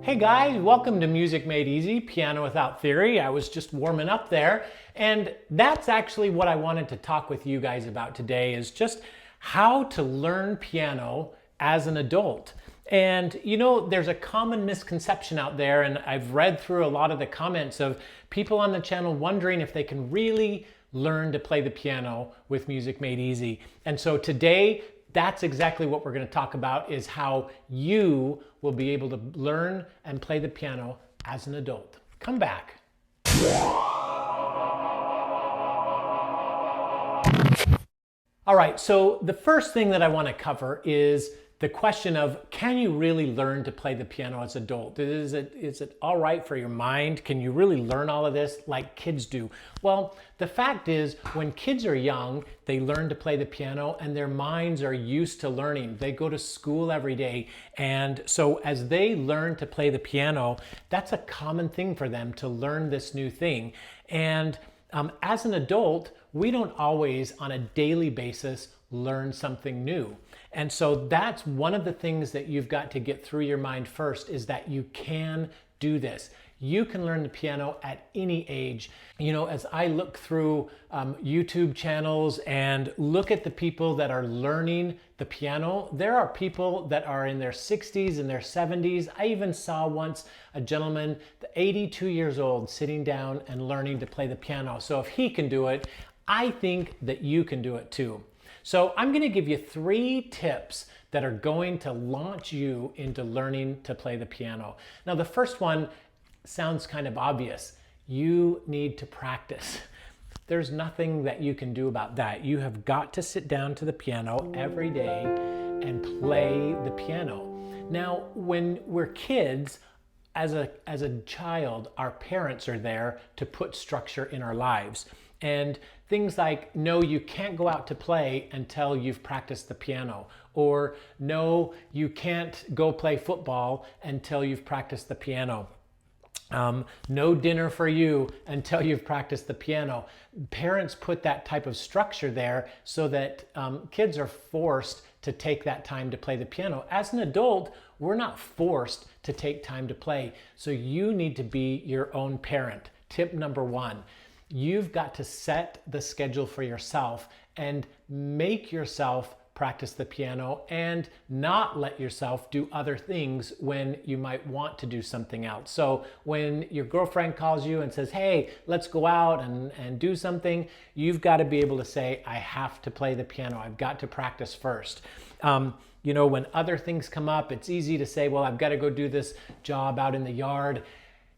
Hey guys, welcome to Music Made Easy, Piano Without Theory. I was just warming up there, and that's actually what I wanted to talk with you guys about today, is just how to learn piano as an adult. And you know, there's a common misconception out there, and I've read through a lot of the comments of people on the channel wondering if they can really learn to play the piano with Music Made Easy. And so today, that's exactly what we're going to talk about, is how you will be able to learn and play the piano as an adult. Come back. All right, so the first thing that I want to cover is the question of, can you really learn to play the piano as an adult? Is it all right for your mind? Can you really learn all of this like kids do? Well, the fact is, when kids are young, they learn to play the piano and their minds are used to learning. They go to school every day. And so as they learn to play the piano, that's a common thing for them to learn this new thing. And as an adult, we don't always on a daily basis learn something new. And so that's one of the things that you've got to get through your mind first, is that you can do this. You can learn the piano at any age. You know, as I look through YouTube channels and look at the people that are learning the piano, there are people that are in their 60s and their 70s. I even saw once a gentleman, 82 years old, sitting down and learning to play the piano. So if he can do it, I think that you can do it too. So I'm going to give you 3 tips that are going to launch you into learning to play the piano. Now, the first one sounds kind of obvious. You need to practice. There's nothing that you can do about that. You have got to sit down to the piano every day and play the piano. Now, when we're kids, as a child, our parents are there to put structure in our lives. And things like, no, you can't go out to play until you've practiced the piano. Or no, you can't go play football until you've practiced the piano. No dinner for you until you've practiced the piano. Parents put that type of structure there so that kids are forced to take that time to play the piano. As an adult, we're not forced to take time to play. So you need to be your own parent. Tip number 1. You've got to set the schedule for yourself and make yourself practice the piano and not let yourself do other things when you might want to do something else. So when your girlfriend calls you and says, hey, let's go out and do something, you've got to be able to say, I have to play the piano. I've got to practice first. You know, when other things come up, it's easy to say, well, I've got to go do this job out in the yard.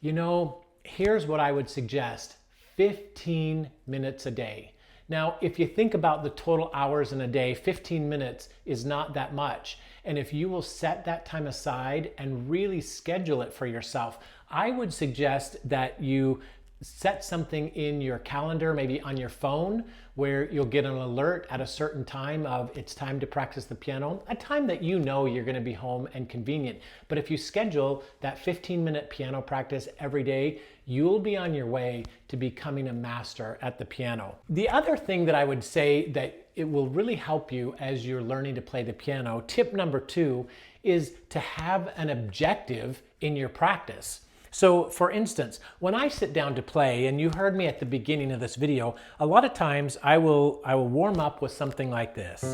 You know, here's what I would suggest. 15 minutes a day. Now, if you think about the total hours in a day, 15 minutes is not that much. And if you will set that time aside and really schedule it for yourself, I would suggest that you set something in your calendar, maybe on your phone, where you'll get an alert at a certain time of it's time to practice the piano, a time that you know you're going to be home and convenient. But if you schedule that 15-minute piano practice every day, you'll be on your way to becoming a master at the piano. The other thing that I would say that it will really help you as you're learning to play the piano, tip number 2, is to have an objective in your practice. So for instance, when I sit down to play, and you heard me at the beginning of this video, a lot of times I will warm up with something like this.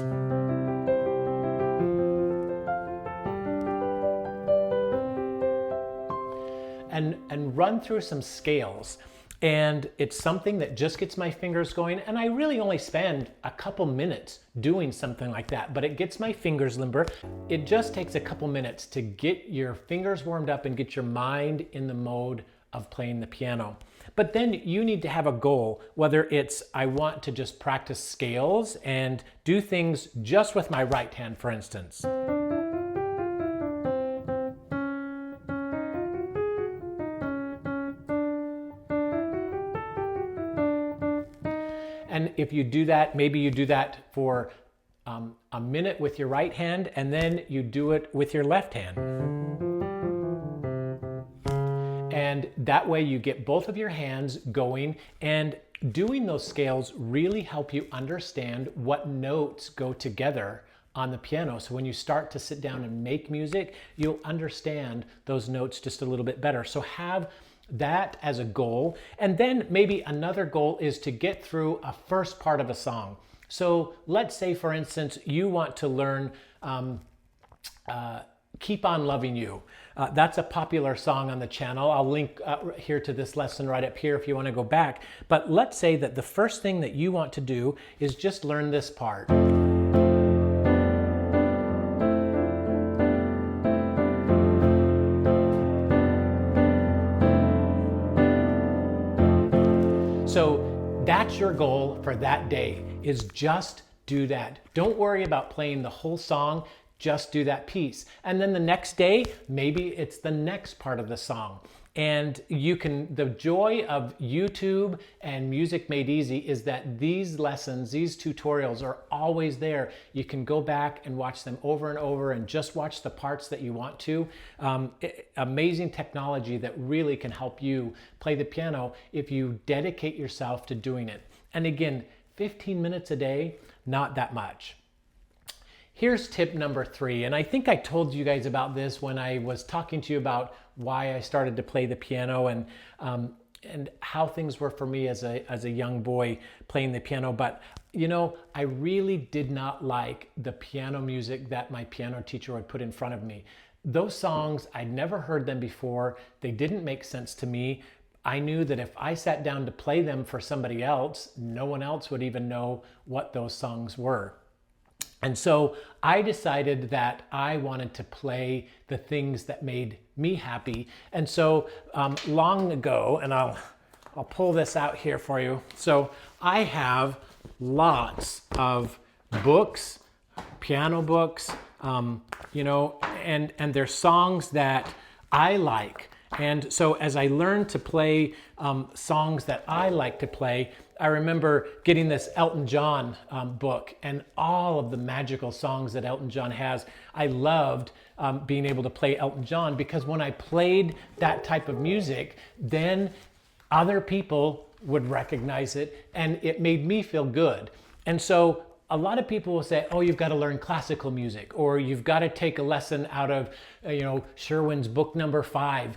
And run through some scales. And it's something that just gets my fingers going, and I really only spend a couple minutes doing something like that, but it gets my fingers limber. It just takes a couple minutes to get your fingers warmed up and get your mind in the mode of playing the piano. But then you need to have a goal, whether it's I want to just practice scales and do things just with my right hand, for instance. And if you do that, maybe you do that for a minute with your right hand, and then you do it with your left hand. And that way you get both of your hands going, and doing those scales really help you understand what notes go together on the piano. So when you start to sit down and make music, you'll understand those notes just a little bit better. So have that as a goal. And then maybe another goal is to get through a first part of a song. So let's say, for instance, you want to learn Keep On Loving You. That's a popular song on the channel. I'll link here to this lesson right up here if you want to go back. But let's say that the first thing that you want to do is just learn this part. So that's your goal for that day, is just do that. Don't worry about playing the whole song, just do that piece. And then the next day, maybe it's the next part of the song. And you can, the joy of YouTube and Music Made Easy is that these lessons, these tutorials are always there. You can go back and watch them over and over and just watch the parts that you want to. Amazing technology that really can help you play the piano if you dedicate yourself to doing it. And again, 15 minutes a day, not that much. Here's tip number 3, and I think I told you guys about this when I was talking to you about why I started to play the piano and how things were for me as a young boy playing the piano. But you know, I really did not like the piano music that my piano teacher would put in front of me. Those songs, I'd never heard them before. They didn't make sense to me. I knew that if I sat down to play them for somebody else, no one else would even know what those songs were. And so I decided that I wanted to play the things that made me happy. And so long ago, and I'll pull this out here for you. So I have lots of books, piano books, you know, and they're songs that I like. And so as I learned to play songs that I like to play, I remember getting this Elton John book and all of the magical songs that Elton John has. I loved being able to play Elton John because when I played that type of music, then other people would recognize it and it made me feel good. And so a lot of people will say, oh, you've got to learn classical music, or you've got to take a lesson out of, you know, Sherwin's book number 5.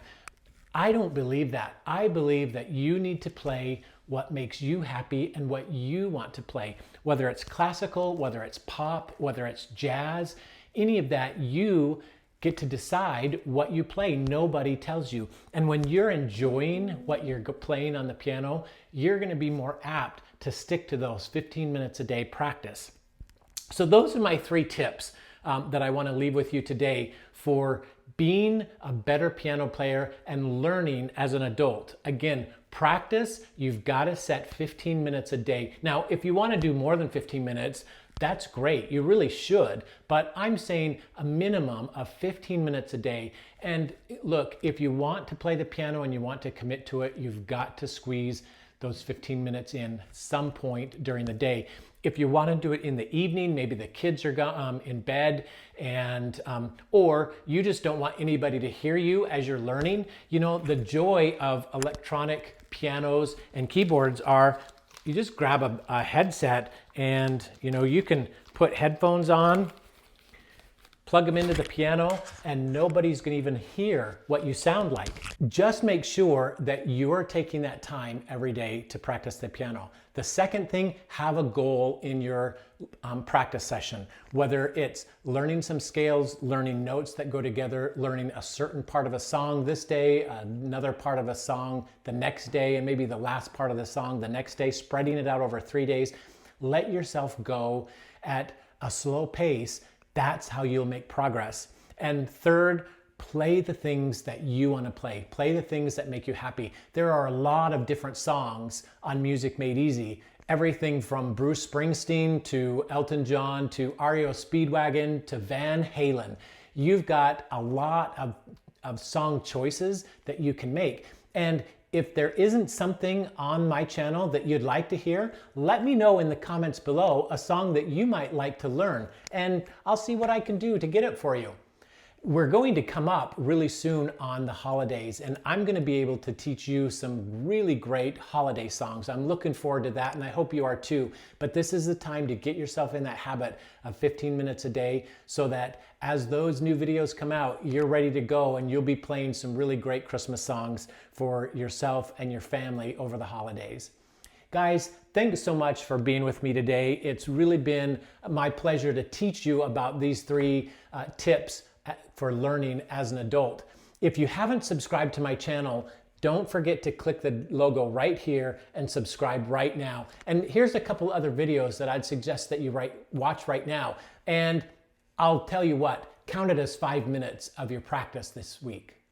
I don't believe that. I believe that you need to play what makes you happy and what you want to play. Whether it's classical, whether it's pop, whether it's jazz, any of that, you get to decide what you play. Nobody tells you. And when you're enjoying what you're playing on the piano, you're going to be more apt to stick to those 15 minutes a day practice. So those are my 3 tips that I want to leave with you today for being a better piano player and learning as an adult. Again, practice, you've got to set 15 minutes a day. Now, if you want to do more than 15 minutes, that's great. You really should. But I'm saying a minimum of 15 minutes a day. And look, if you want to play the piano and you want to commit to it, you've got to squeeze those 15 minutes in some point during the day. If you want to do it in the evening, maybe the kids are in bed, and or you just don't want anybody to hear you as you're learning. You know, the joy of electronic pianos and keyboards are you just grab a headset and, you know, you can put headphones on, plug them into the piano, and nobody's going to even hear what you sound like. Just make sure that you're taking that time every day to practice the piano. The second thing, have a goal in your practice session, whether it's learning some scales, learning notes that go together, learning a certain part of a song this day, another part of a song the next day, and maybe the last part of the song the next day, spreading it out over 3 days. Let yourself go at a slow pace. That's how you'll make progress. And third, play the things that you want to play. Play the things that make you happy. There are a lot of different songs on Music Made Easy. Everything from Bruce Springsteen to Elton John to REO Speedwagon to Van Halen. You've got a lot of song choices that you can make. And if there isn't something on my channel that you'd like to hear, let me know in the comments below a song that you might like to learn, and I'll see what I can do to get it for you. we're going to come up really soon on the holidays, and I'm going to be able to teach you some really great holiday songs. I'm looking forward to that, and I hope you are too. But this is the time to get yourself in that habit of 15 minutes a day so that as those new videos come out, you're ready to go and you'll be playing some really great Christmas songs for yourself and your family over the holidays. Guys, thanks so much for being with me today. It's really been my pleasure to teach you about these three tips for learning as an adult. If you haven't subscribed to my channel, don't forget to click the logo right here and subscribe right now. And here's a couple other videos that I'd suggest that you watch right now. And I'll tell you what, count it as 5 minutes of your practice this week.